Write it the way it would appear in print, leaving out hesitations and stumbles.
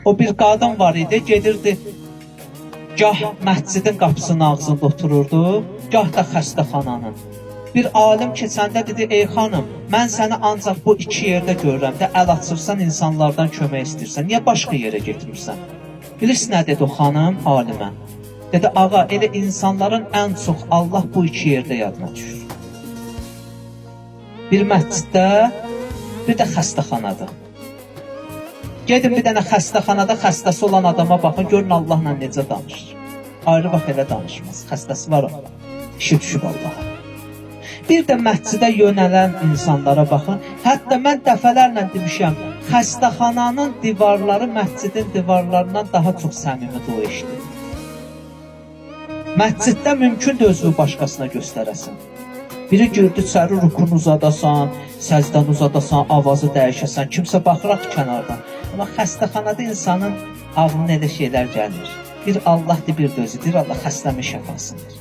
O bir qadın var idi, gedirdi. Gah məscidin qapısının ağzında otururdu, gah da xəstəxananın. Bir alim keçəndə dedi, ey xanım, mən səni ancaq bu iki yerdə görürəm də, əl açırsan, insanlardan kömək istəyirsən, niyə başqa yerə getmirsən? Bilirsin nə dedi o xanım alimə? Dedi, ağa, elə insanların ən çox Allah bu iki yerdə yadına düşür. Bir məsciddə, bir də xəstəxanada. Gedin bir dənə xəstəxanada xəstəsi olan adama baxın, görün Allahla necə danışır. Ayrı vaxt elə danışmaz, xəstəsi var o, işi düşüb Allaha. Bir də məscidə yönələn insanlara baxın. Hətta mən dəfələrlə demişəm, xəstəxananın divarları məscidin divarlarından daha çox səmimi dua eşidir. Məsciddə mümkündür özünü başqasına göstərəsən. Biri girdi içəri, rukunu uzadasan, səcdən uzadasan, avazı dəyişəsən, kimsə baxıraq kənardan. Amma xəstəxanada insanın ağlına elə şeylər gəlmir. Bir Allahdır, bir də özüdür, Allah xəstəmin şəfasıdır.